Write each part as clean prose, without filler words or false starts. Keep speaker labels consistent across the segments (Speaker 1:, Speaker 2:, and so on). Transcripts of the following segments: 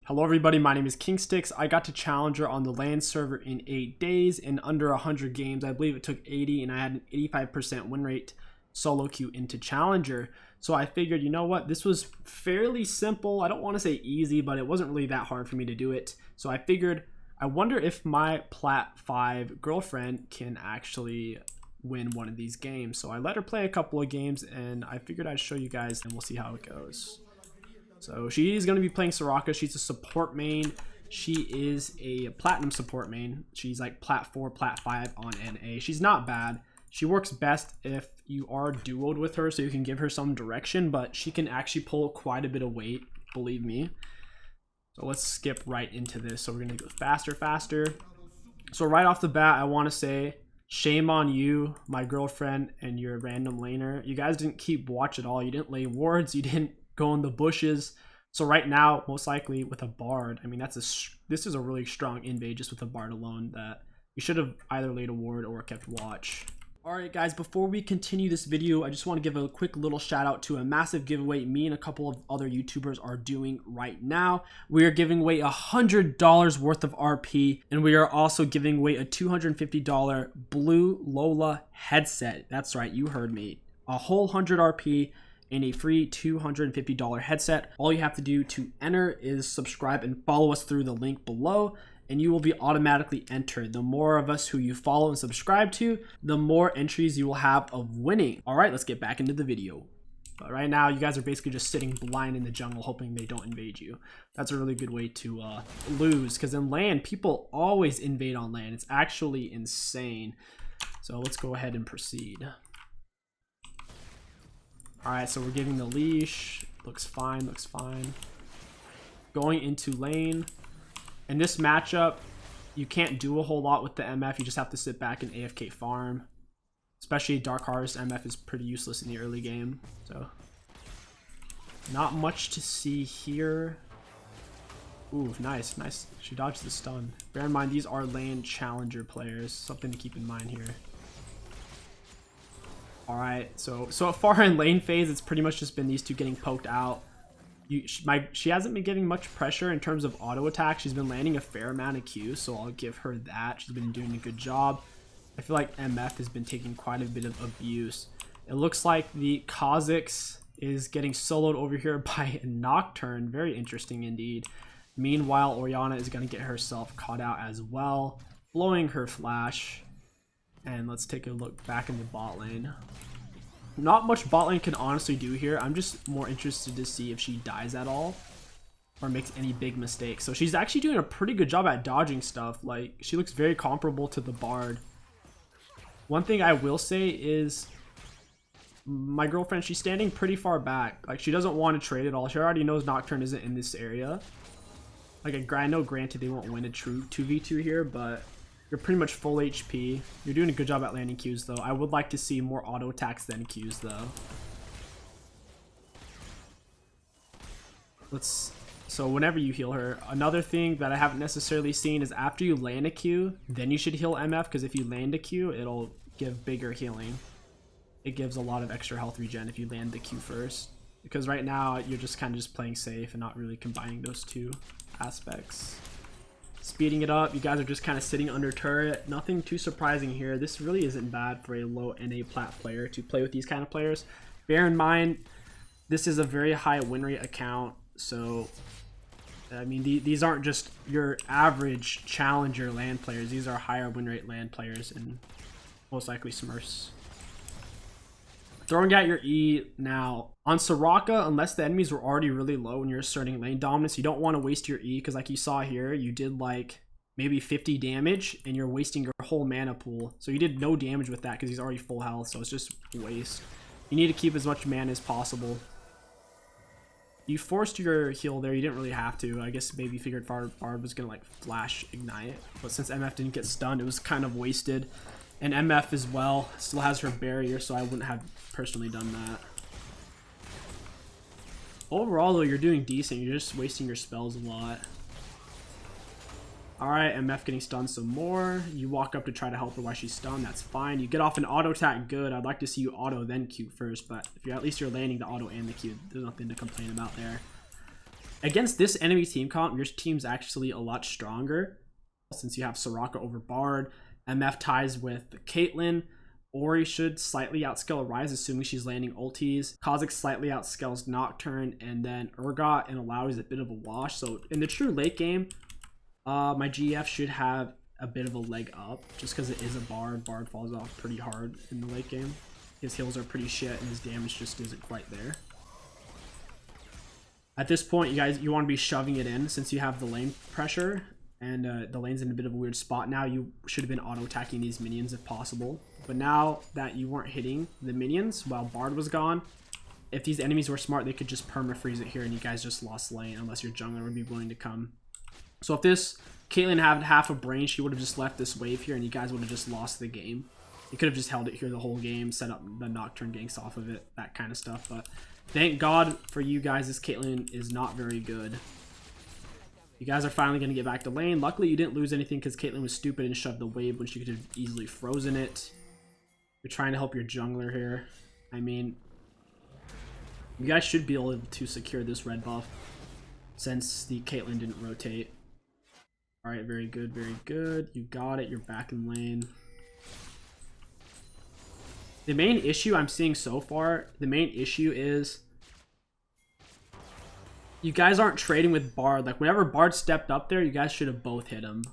Speaker 1: Hello everybody, my name is KingStix. I got to Challenger on the LAN server in 8 days in under 100 games. I believe it took 80 and I had an 85% win rate solo queue into Challenger. So I figured, you know what, this was fairly simple. I don't want to say easy, but it wasn't really that hard for me to do it. So I figured, I wonder if my Plat 5 girlfriend can actually win one of these games. So I let her play a couple of games and I figured I'd show you guys and we'll see how it goes. So she's going to be playing Soraka. She's a support main. She is a platinum support main. She's like Plat 4, Plat 5 on NA. She's not bad. She works best if you are duoed with her so you can give her some direction, but she can actually pull quite a bit of weight, believe me. So let's skip right into this. So we're going to go faster. So right off the bat, I want to say shame on you, my girlfriend, and your random laner. You guys didn't keep watch at all. You didn't lay wards. You didn't go in the bushes. So right now, most likely with a bard, I mean, this is a really strong invade just with a bard alone that you should have either laid a ward or kept watch. Alright guys, before we continue this video, I just want to give a quick little shout out to a massive giveaway me and a couple of other YouTubers are doing right now. We are giving away $100 worth of RP, and we are also giving away a $250 blue Lola headset. That's right, you heard me. A whole 100 RP and a free $250 headset. All you have to do to enter is subscribe and follow us through the link below, and you will be automatically entered. The more of us who you follow and subscribe to, the more entries you will have of winning. All right, let's get back into the video. But right now, you guys are basically just sitting blind in the jungle, hoping they don't invade you. That's a really good way to lose, because in LAN, people always invade on LAN. It's actually insane. So let's go ahead and proceed. Alright, so we're giving the leash. Looks fine. Going into lane. In this matchup, you can't do a whole lot with the MF. You just have to sit back and AFK farm. Especially Dark Harvest MF is pretty useless in the early game. So, not much to see here. Ooh, nice. She dodged the stun. Bear in mind, these are lane challenger players. Something to keep in mind here. Alright, so far in lane phase, it's pretty much just been these two getting poked out. She hasn't been getting much pressure in terms of auto attack. She's been landing a fair amount of Qs, so I'll give her that. She's been doing a good job. I feel like MF has been taking quite a bit of abuse. It looks like the 𝐒𝐂𝐈𝐀𝐋 is getting soloed over here by a Nocturne. Very interesting indeed. Meanwhile, Orianna is going to get herself caught out as well, blowing her flash. And let's take a look back in the bot lane. Not much bot lane can honestly do here. I'm just more interested to see if she dies at all or makes any big mistakes. So she's actually doing a pretty good job at dodging stuff. Like, she looks very comparable to the bard. One thing I will say is my girlfriend, she's standing pretty far back. Like, she doesn't want to trade at all. She already knows Nocturne isn't in this area. Like, I know granted they won't win a true 2v2 here, but you're pretty much full HP. You're doing a good job at landing Qs though. I would like to see more auto attacks than Qs though. So whenever you heal her, another thing that I haven't necessarily seen is after you land a Q, then you should heal MF, because if you land a Q, it'll give bigger healing. It gives a lot of extra health regen if you land the Q first. Because right now, you're just kind of just playing safe and not really combining those two aspects. Speeding it up, you guys are just kind of sitting under turret. Nothing too surprising here. This really isn't bad for a low NA Plat player to play with these kind of players. Bear in mind, this is a very high win rate account, so I mean, these aren't just your average challenger LAN players. These are higher win rate LAN players and most likely Smurfs. Throwing out your E now. On Soraka, unless the enemies were already really low and you're asserting lane dominance, you don't want to waste your E, because like you saw here, you did like maybe 50 damage and you're wasting your whole mana pool. So you did no damage with that because he's already full health, so it's just waste. You need to keep as much mana as possible. You forced your heal there, you didn't really have to. I guess maybe you figured Bard was gonna like flash ignite, but since MF didn't get stunned, it was kind of wasted. And MF as well still has her barrier, so I wouldn't have personally done that. Overall though, you're doing decent. You're just wasting your spells a lot. Alright, MF getting stunned some more. You walk up to try to help her while she's stunned. That's fine. You get off an auto attack, good. I'd like to see you auto then Q first, but if you're at least you're landing the auto and the Q, there's nothing to complain about there. Against this enemy team comp, your team's actually a lot stronger since you have Soraka over Bard. MF ties with Caitlyn. Ori should slightly outscale Ryze, assuming she's landing ultis. 𝐒𝐿𝐂𝐋 slightly outscales Nocturne, and then Urgot and Illaoi is a bit of a wash. So in the true late game, my GF should have a bit of a leg up, just because it is a Bard. Bard falls off pretty hard in the late game. His heals are pretty shit, and his damage just isn't quite there. At this point, you want to be shoving it in since you have the lane pressure, and the lane's in a bit of a weird spot now. You should have been auto-attacking these minions if possible. But now that you weren't hitting the minions while Bard was gone, if these enemies were smart, they could just perma-freeze it here, and you guys just lost lane unless your jungler would be willing to come. So if this Caitlyn had half a brain, she would have just left this wave here, and you guys would have just lost the game. You could have just held it here the whole game, set up the Nocturne ganks off of it, that kind of stuff. But thank God for you guys, this Caitlyn is not very good. You guys are finally going to get back to lane. Luckily, you didn't lose anything because Caitlyn was stupid and shoved the wave when she could have easily frozen it. You're trying to help your jungler here. I mean, you guys should be able to secure this red buff since the Caitlyn didn't rotate. Alright, very good, very good. You got it. You're back in lane. The main issue I'm seeing so far, the main issue is you guys aren't trading with Bard. Like, whenever Bard stepped up there, you guys should have both hit him.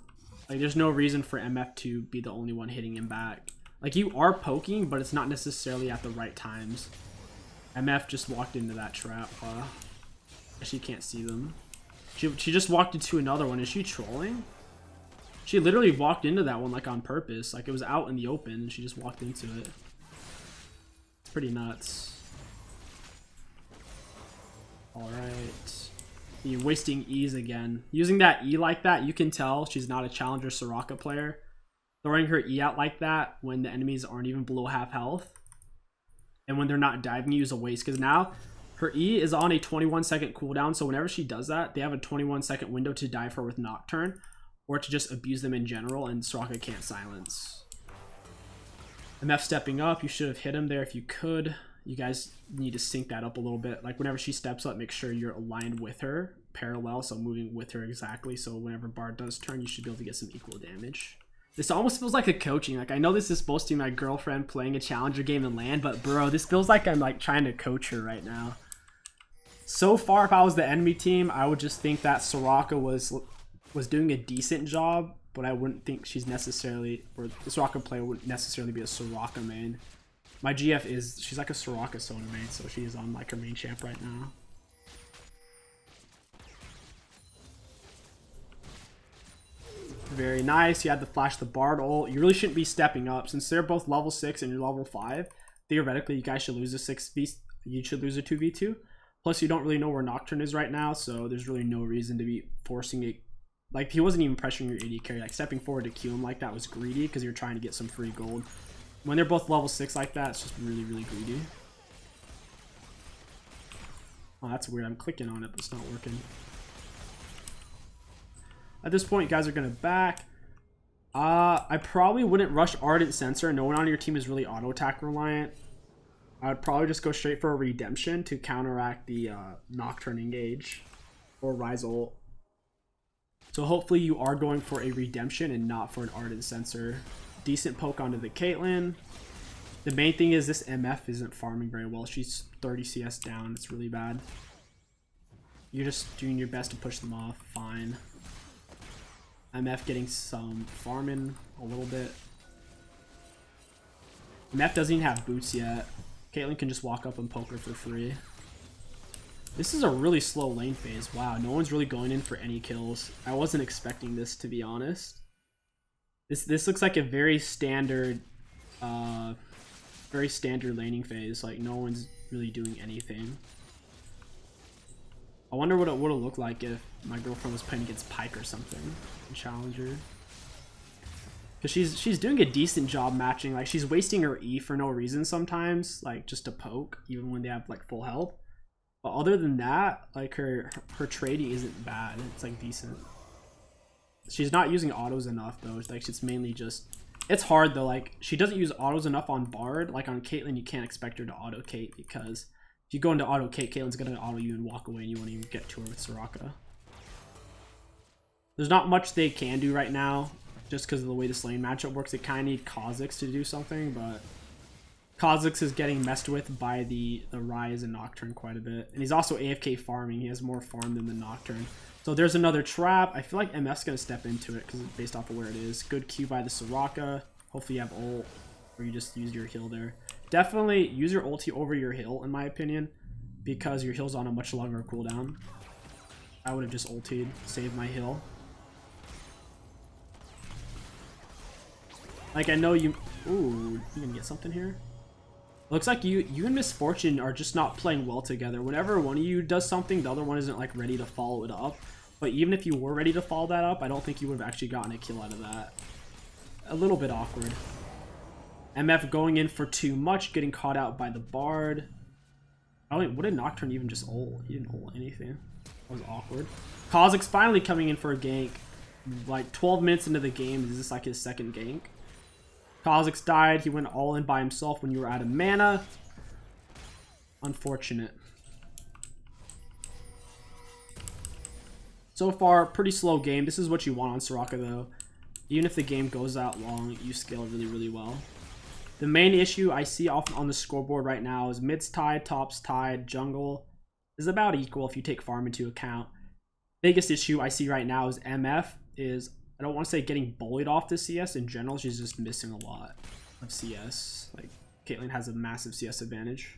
Speaker 1: Like, there's no reason for MF to be the only one hitting him back. Like, you are poking, but it's not necessarily at the right times. MF just walked into that trap. She can't see them. She just walked into another one. Is she trolling? She literally walked into that one, like, on purpose. Like, it was out in the open, and she just walked into it. It's pretty nuts. Alright. You're wasting E's again. Using that E like that, you can tell she's not a challenger Soraka player. Throwing her E out like that when the enemies aren't even below half health. And when they're not diving you is a waste. Because now her E is on a 21-second cooldown. So whenever she does that, they have a 21-second window to dive her with Nocturne. Or to just abuse them in general. And Soraka can't silence. MF stepping up. You should have hit him there if you could. You guys need to sync that up a little bit. Like, whenever she steps up, make sure you're aligned with her. Parallel, so moving with her exactly. So whenever Bard does turn, you should be able to get some equal damage. This almost feels like a coaching. Like, I know this is supposed to be my girlfriend playing a challenger game in LAN, but bro, this feels like I'm like trying to coach her right now. So far, if I was the enemy team, I would just think that Soraka was doing a decent job, but I wouldn't think she's necessarily, or the Soraka player wouldn't necessarily be a Soraka main. My GF is, she's like a Soraka Soda main, so she is on like her main champ right now. Very nice. You had to flash the Bard ult. You really shouldn't be stepping up since they're both level 6 and you're level 5. Theoretically, you guys should lose a 6v. You should lose a 2v2. Plus, you don't really know where Nocturne is right now, so there's really no reason to be forcing it. Like, he wasn't even pressuring your AD carry. Like, stepping forward to Q him like that was greedy because you're trying to get some free gold. When they're both level 6 like that, it's just really, really greedy. Oh, that's weird. I'm clicking on it, but it's not working. At this point, you guys are going to back. I probably wouldn't rush Ardent Sensor. No one on your team is really auto-attack reliant. I would probably just go straight for a Redemption to counteract the Nocturne engage or Ryze ult. So hopefully you are going for a Redemption and not for an Ardent Sensor. Decent poke onto the Caitlyn. The main thing is this MF isn't farming very well. She's 30 CS down. It's really bad. You're just doing your best to push them off. Fine. MF getting some farming a little bit. MF doesn't even have boots yet. Caitlyn can just walk up and poke her for free. This is a really slow lane phase. Wow, no one's really going in for any kills. I wasn't expecting this, to be honest. This looks like a very standard laning phase. Like, no one's really doing anything. I wonder what it would have looked like if my girlfriend was playing against Pyke or something in Challenger. Because she's doing a decent job matching. Like, she's wasting her E for no reason sometimes, like just to poke, even when they have like full health. But other than that, like her trading isn't bad. It's like decent. She's not using autos enough though. It's like it's mainly just. It's hard though. Like, she doesn't use autos enough on Bard. Like on Caitlyn, you can't expect her to auto Kate because you go into auto Caitlyn's gonna auto you and walk away, and you won't even get to her with Soraka. There's not much they can do right now, just because of the way this lane matchup works. They kind of need 𝐒𝐿𝐾 to do something, but 𝐒𝐿𝐾 is getting messed with by the Ryze and Nocturne quite a bit. And he's also AFK farming. He has more farm than the Nocturne. So there's another trap. I feel like MF's going to step into it because it's based off of where it is. Good Q by the Soraka. Hopefully you have ult, or you just use your heal there. Definitely use your ulti over your heal, in my opinion, because your heal's on a much longer cooldown. I would have just ultied, saved my heal. Like, I know you... Ooh, you gonna get something here? Looks like you and Miss Fortune are just not playing well together. Whenever one of you does something, the other one isn't, like, ready to follow it up. But even if you were ready to follow that up, I don't think you would have actually gotten a kill out of that. A little bit awkward. MF going in for too much, getting caught out by the Bard. Oh, wait, what did Nocturne even just ult? He didn't ult anything. That was awkward. 𝐒𝐿𝐾's finally coming in for a gank. Like, 12 minutes into the game, is this like his second gank? 𝐒𝐿𝐾 died. He went all in by himself when you were out of mana. Unfortunate. So far, pretty slow game. This is what you want on Soraka, though. Even if the game goes that long, you scale really, really well. The main issue I see often on the scoreboard right now is mid's tied, top's tied, jungle is about equal if you take farm into account. Biggest issue I see right now is MF is, I don't want to say getting bullied off the CS. In general, she's just missing a lot of CS. Like, Caitlyn has a massive CS advantage.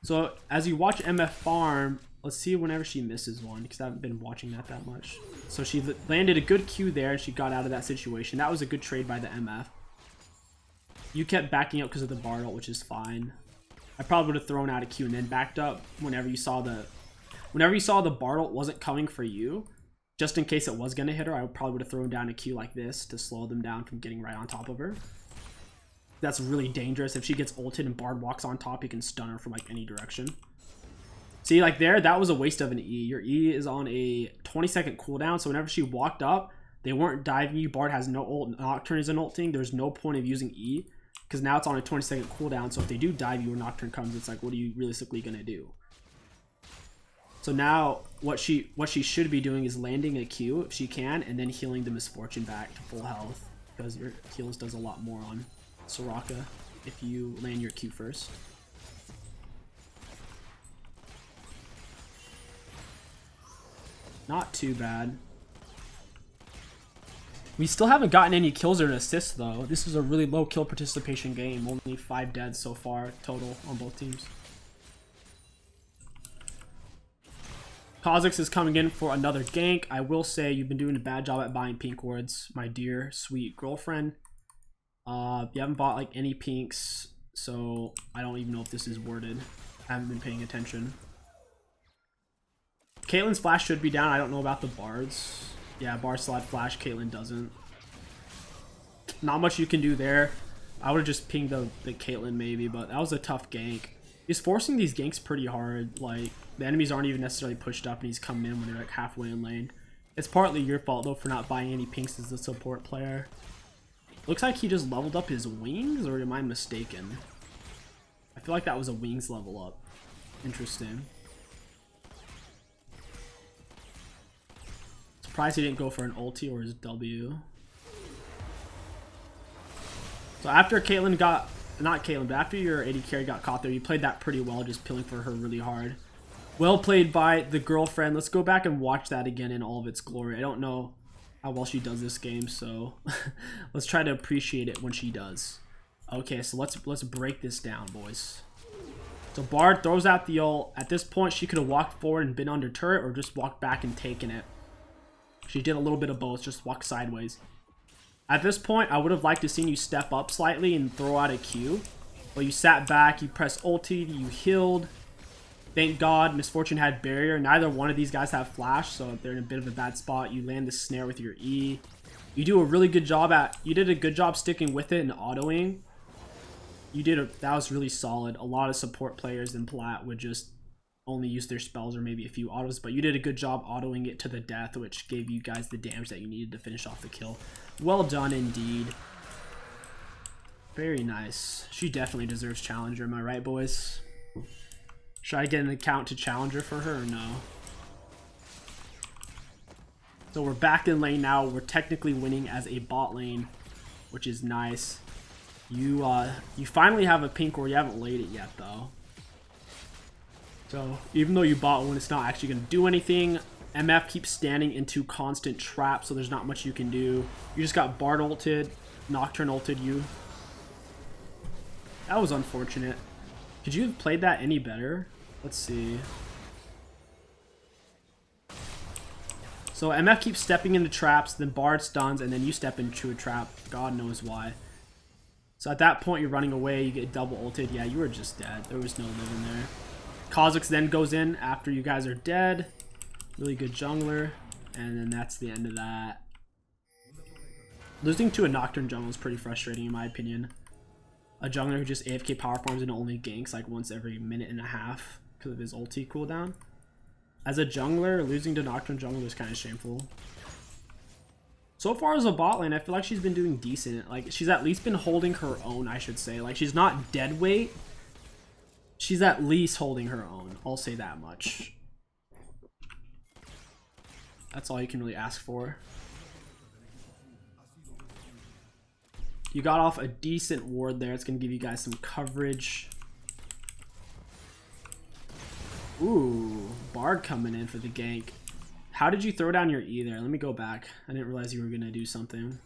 Speaker 1: So, as you watch MF farm, let's see whenever she misses one, because I haven't been watching that much. So she landed a good Q there, and she got out of that situation. That was a good trade by the MF. You kept backing up because of the Bard ult, which is fine. I probably would have thrown out a Q and then backed up whenever you saw the Bard ult wasn't coming for you. Just in case it was going to hit her, I probably would have thrown down a Q like this to slow them down from getting right on top of her. That's really dangerous. If she gets ulted and Bard walks on top, you can stun her from like any direction. See, like there, that was a waste of an E. Your E is on a 20-second cooldown, so whenever she walked up, they weren't diving you. Bard has no ult. Nocturne is an ulting. There's no point of using E, because now it's on a 20-second cooldown, so if they do dive you or Nocturne comes, it's like, what are you realistically going to do? So now, what she should be doing is landing a Q, if she can, and then healing the Miss Fortune back to full health, because your heals does a lot more on Soraka if you land your Q first. Not too bad. We still haven't gotten any kills or assists, though. This is a really low kill participation game. Only 5 deads so far total on both teams. 𝐒𝐿𝐾 is coming in for another gank. I will say you've been doing a bad job at buying pink wards, my dear sweet girlfriend. You haven't bought like any pinks, so I don't even know if this is worded. I haven't been paying attention. Caitlyn's flash should be down. I don't know about the Bards. Yeah, Bard slot flash. Caitlyn doesn't. Not much you can do there. I would have just pinged the Caitlyn maybe, but that was a tough gank. He's forcing these ganks pretty hard. Like, the enemies aren't even necessarily pushed up, and he's coming in when they're like halfway in lane. It's partly your fault though for not buying any pinks as a support player. Looks like he just leveled up his wings, or am I mistaken? I feel like that was a wings level up. Interesting. Surprised he didn't go for an ulti or his W. So after Caitlyn got, not Caitlyn, but after your AD carry got caught there, you played that pretty well, just peeling for her really hard. Well played by the girlfriend. Let's go back and watch that again in all of its glory. I don't know how well she does this game, so let's try to appreciate it when she does. Okay, so let's break this down, boys. So Bard throws out the ult. At this point, she could have walked forward and been under turret, or just walked back and taken it. She did a little bit of both, just walk sideways. At this point, I would have liked to seen you step up slightly and throw out a Q. But you sat back, you pressed ulti, you healed. Thank God Miss Fortune had barrier. Neither one of these guys have flash, so they're in a bit of a bad spot. You land the snare with your E. You do a really good job you did a good job sticking with it and autoing. That was really solid. A lot of support players in Plat would just only use their spells or maybe a few autos, but you did a good job autoing it to the death, which gave you guys the damage that you needed to finish off the kill. Well done indeed. Very nice. She definitely deserves challenger, am I right, boys? Should I get an account to challenger for her or no? So we're back in lane now. We're technically winning as a bot lane, which is nice. You finally have a pink ward. You haven't laid it yet though. So even though you bought one, it's not actually going to do anything. MF keeps standing into constant traps, so there's not much you can do. You just got Bard ulted, Nocturne ulted you. That was unfortunate. Could you have played that any better? Let's see. So MF keeps stepping into traps, then Bard stuns, and then you step into a trap. God knows why. So at that point, you're running away, you get double ulted. Yeah, you were just dead. There was no living there. 𝐒𝐿𝐂𝐋 then goes in after you guys are dead. Really good jungler. And then that's the end of that. Losing to a Nocturne jungle is pretty frustrating in my opinion. A jungler who just AFK power farms and only ganks like once every minute and a half because of his ulti cooldown. As a jungler, losing to Nocturne jungle is kind of shameful. So far as a bot lane, I feel like she's been doing decent. Like, she's at least been holding her own, I should say. Like, she's not dead weight. She's at least holding her own. I'll say that much. That's all you can really ask for. You got off a decent ward there. It's going to give you guys some coverage. Ooh, Bard coming in for the gank. How did you throw down your E there? Let me go back. I didn't realize you were going to do something.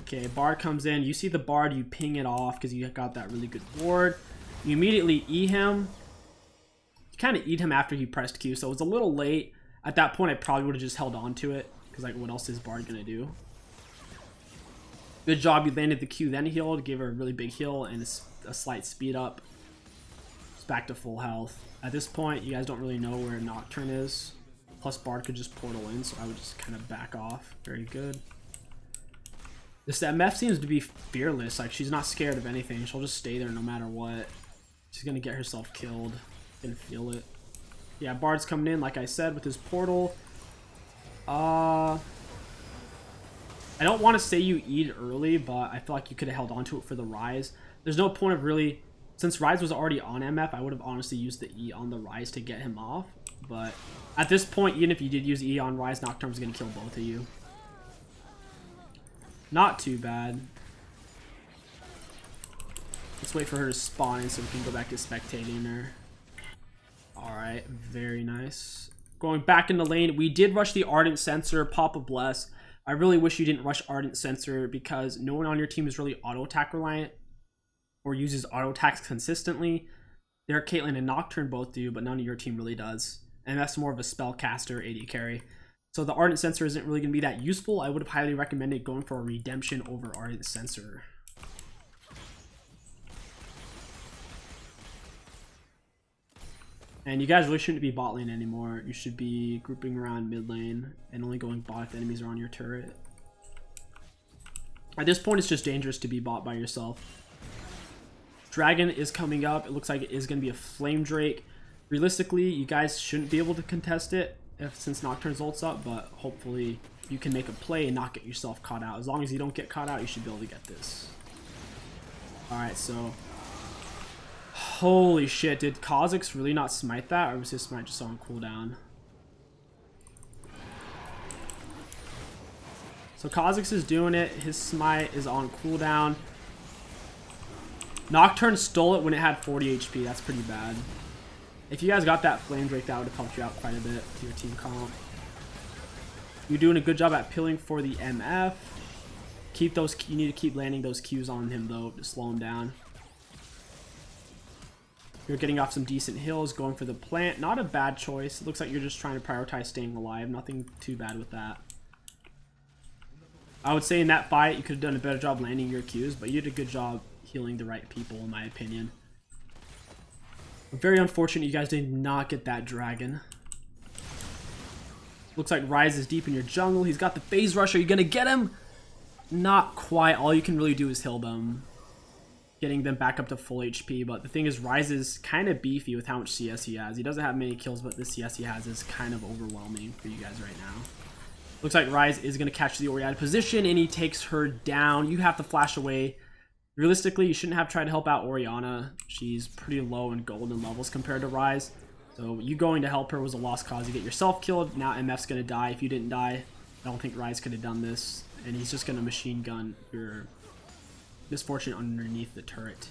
Speaker 1: Okay, Bard comes in. You see the Bard, you ping it off because you got that really good ward. You immediately E him. You kind of eat him after he pressed Q, so it was a little late. At that point, I probably would have just held on to it because, like, what else is Bard going to do? Good job. You landed the Q, then healed. Gave her a really big heal and a slight speed up. It's back to full health. At this point, you guys don't really know where Nocturne is. Plus, Bard could just portal in, so I would just kind of back off. Very good. This MF seems to be fearless. Like, she's not scared of anything. She'll just stay there no matter what. She's going to get herself killed. Gonna feel it. Yeah, Bard's coming in, like I said, with his portal. I don't want to say you eat early, but I feel like you could have held on to it for the Rise. There's no point of really... Since Rise was already on MF, I would have honestly used the E on the Rise to get him off. But at this point, even if you did use E on Rise, Nocturne's going to kill both of you. Not too bad. Let's wait for her to spawn in so we can go back to spectating her. Alright, very nice. Going back in the lane, we did rush the Ardent Sensor, Papa Bless. I really wish you didn't rush Ardent Sensor because no one on your team is really auto-attack reliant or uses auto-attacks consistently. There, Caitlyn and Nocturne both do, but none of your team really does. And that's more of a spellcaster AD carry. So the Ardent Sensor isn't really going to be that useful. I would have highly recommended going for a Redemption over Ardent Sensor. And you guys really shouldn't be bot lane anymore. You should be grouping around mid lane and only going bot if the enemies are on your turret. At this point, it's just dangerous to be bot by yourself. Dragon is coming up. It looks like it is going to be a Flame Drake. Realistically, you guys shouldn't be able to contest it since Nocturne's ult's up, but hopefully you can make a play and not get yourself caught out. As long as you don't get caught out, you should be able to get this. Alright, so... Holy shit, did 𝐒𝐿𝐂𝐋 really not smite that, or was his smite just on cooldown? So 𝐒𝐿𝐂𝐋 is doing it, his smite is on cooldown. Nocturne stole it when it had 40 HP, that's pretty bad. If you guys got that Flame Drake, that would have helped you out quite a bit to your team comp. You're doing a good job at pilling for the MF. Keep those, you need to keep landing those Qs on him though, to slow him down. You're getting off some decent hills, going for the plant. Not a bad choice. It looks like you're just trying to prioritize staying alive. Nothing too bad with that. I would say in that fight, you could have done a better job landing your Qs, but you did a good job healing the right people, in my opinion. Very unfortunate you guys did not get that dragon. Looks like Rise is deep in your jungle. He's got the phase rush. Are you going to get him? Not quite. All you can really do is heal them, getting them back up to full HP. But the thing is, Rise is kind of beefy with how much CS he has. He doesn't have many kills, but the CS he has is kind of overwhelming for you guys right now. Looks like Rise is going to catch the Ori out of position, and he takes her down. You have to flash away. Realistically, you shouldn't have tried to help out Orianna. She's pretty low in golden levels compared to Rise. So you going to help her was a lost cause. You get yourself killed. Now MF's going to die. If you didn't die, I don't think Rise could have done this. And he's just going to machine gun your Misfortune underneath the turret.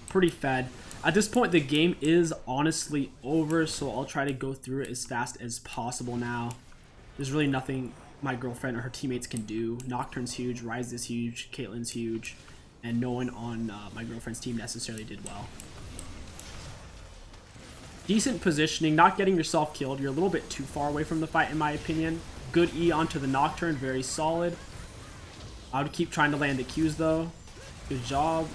Speaker 1: Pretty fed. At this point, the game is honestly over, so I'll try to go through it as fast as possible now. There's really nothing my girlfriend or her teammates can do. Nocturne's huge, Rise is huge, Caitlyn's huge, and no one on my girlfriend's team necessarily did well. Decent positioning, not getting yourself killed. You're a little bit too far away from the fight in my opinion. Good E onto the Nocturne, very solid. I would keep trying to land the Qs though. Good job.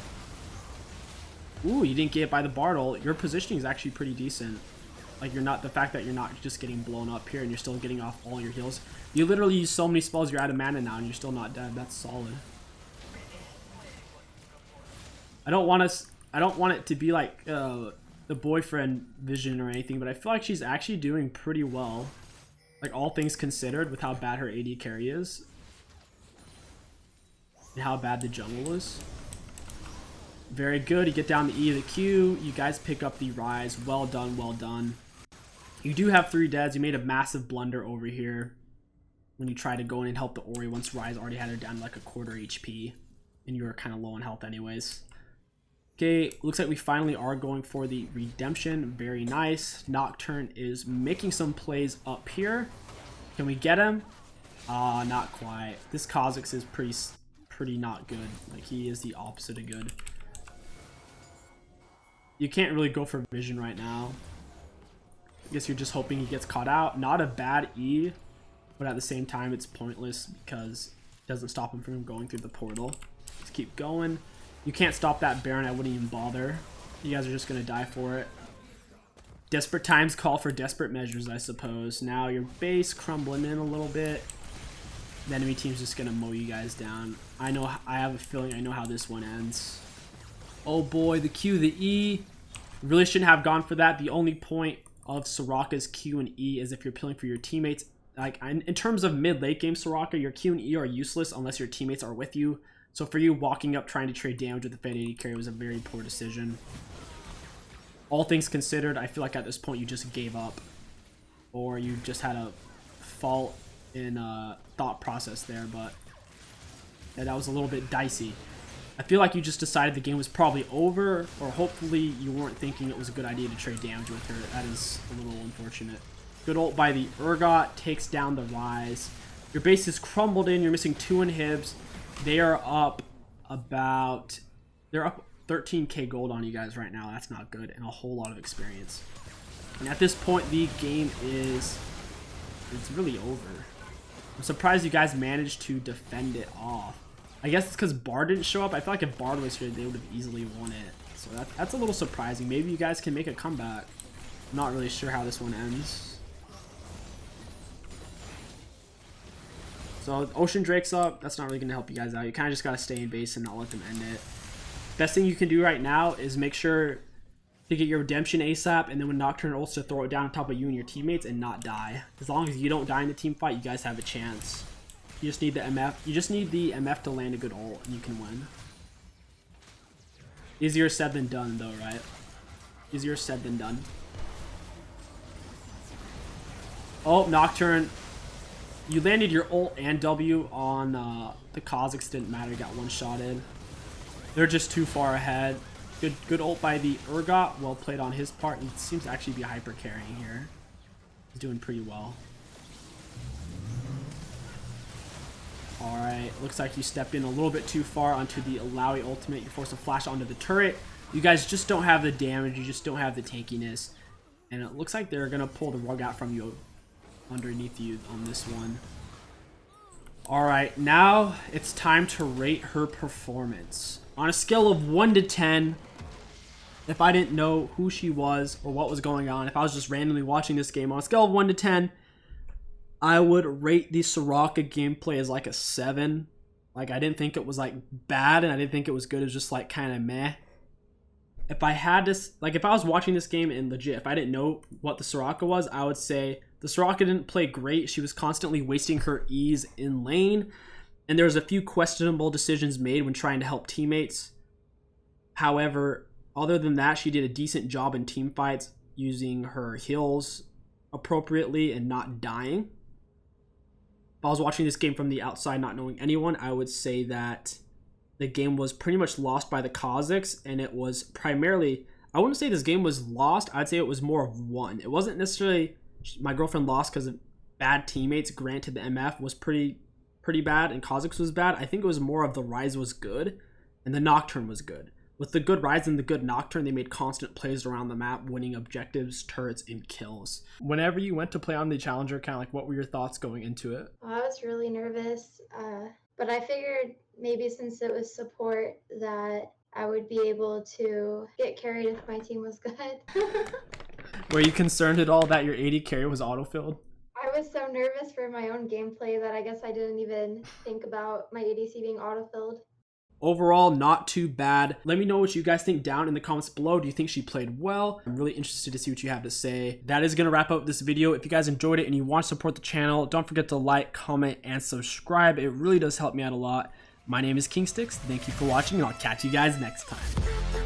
Speaker 1: Ooh, you didn't get it by the Bartle. Your positioning is actually pretty decent. Like, you're not, the fact that you're not just getting blown up here and you're still getting off all your heals. You literally use so many spells, you're out of mana now and you're still not dead. That's solid. I don't want it to be like the boyfriend vision or anything, but I feel like she's actually doing pretty well. Like, all things considered, with how bad her AD carry is. And how bad the jungle is. Very good. You get down the E to the Q. You guys pick up the Rise. Well done, well done. You do have 3 deads. You made a massive blunder over here when you tried to go in and help the Ori once Rise already had her down to like a quarter HP. And you were kind of low on health anyways. Okay, looks like we finally are going for the redemption. Very nice. Nocturne is making some plays up here. Can we get him? Not quite. This 𝐒𝐂𝐋 is pretty not good. Like, he is the opposite of good. You can't really go for vision right now. I guess you're just hoping he gets caught out. Not a bad E, but at the same time it's pointless because it doesn't stop him from going through the portal. Just keep going. You can't stop that Baron. I wouldn't even bother. You guys are just going to die for it. Desperate times call for desperate measures, I suppose. Now your base crumbling in a little bit. The enemy team's just going to mow you guys down. I have a feeling I know how this one ends. Oh boy, the Q, the E. Really shouldn't have gone for that. The only point of Soraka's Q and E is if you're peeling for your teammates. Like, in terms of mid-late game Soraka, your Q and E are useless unless your teammates are with you. So for you, walking up trying to trade damage with the Fed AD carry was a very poor decision. All things considered, I feel like at this point you just gave up. Or you just had a fault in thought process there, but yeah, that was a little bit dicey. I feel like you just decided the game was probably over, or hopefully you weren't thinking it was a good idea to trade damage with her. That is a little unfortunate. Good ult by the 𝐒𝐻𝐂, takes down the Rise. Your base is crumbled in, you're missing 2 inhibs. They are up about, they're up 13k gold on you guys right now. That's not good, and a whole lot of experience. And at this point, the game it's really over. I'm surprised you guys managed to defend it off. I guess it's because Bard didn't show up. I feel like if Bard was here, they would have easily won it. So that's a little surprising. Maybe you guys can make a comeback. I'm not really sure how this one ends. So Ocean Drake's up. That's not really going to help you guys out. You kind of just got to stay in base and not let them end it. Best thing you can do right now is make sure to get your redemption ASAP, and then when Nocturne ults to throw it down on top of you and your teammates and not die. As long as you don't die in the team fight, you guys have a chance. You just need the MF. You just need the MF to land a good ult, and you can win. Easier said than done, though, right? Easier said than done. Oh, Nocturne. You landed your ult and W on the 𝐒𝐂𝐋. Didn't matter. You got one-shotted. They're just too far ahead. Good ult by the 𝐒𝐻𝐂. Well played on his part. He seems to actually be hyper carrying here. He's doing pretty well. Alright, looks like you stepped in a little bit too far onto the 𝐒𝐿aui ultimate. You're forced to flash onto the turret. You guys just don't have the damage. You just don't have the tankiness. And it looks like they're going to pull the rug out from you underneath you on this one. Alright, now it's time to rate her performance. On a scale of 1 to 10, if I didn't know who she was or what was going on, if I was just randomly watching this game, on a scale of 1 to 10, I would rate the Soraka gameplay as like a 7. Like, I didn't think it was like bad, and I didn't think it was good. It was just like kind of meh. if I had this, like if I was watching this game and legit, if I didn't know what the soraka was, I would say the soraka didn't play great. She was constantly wasting her E's in lane, and there was a few questionable decisions made when trying to help teammates. However, other than that, she did a decent job in team fights using her heals appropriately and not dying. If I was watching this game from the outside, not knowing anyone, I would say that the game was pretty much lost by the 𝐒𝐂𝐂𝐋, and it was primarily, I wouldn't say this game was lost, I'd say it was more of won. It wasn't necessarily my girlfriend lost because of bad teammates. Granted, the MF was pretty bad and 𝐒𝐂𝐂𝐋 was bad. I think it was more of the Ryze was good and the Nocturne was good. With the good Ryze and the good Nocturne, they made constant plays around the map, winning objectives, turrets, and kills. Whenever you went to play on the Challenger account, like what were your thoughts going into it?
Speaker 2: Well, I was really nervous, but I figured maybe since it was support that I would be able to get carried if my team was good.
Speaker 1: Were you concerned at all that your AD carry was autofilled?
Speaker 2: I was so nervous for my own gameplay that I guess I didn't even think about my ADC being autofilled.
Speaker 1: Overall, not too bad. Let me know what you guys think down in the comments below. Do you think she played well? I'm really interested to see what you have to say. That is going to wrap up this video. If you guys enjoyed it and you want to support the channel, don't forget to like, comment, and subscribe. It really does help me out a lot. My name is KingStix. Thank you for watching, and I'll catch you guys next time.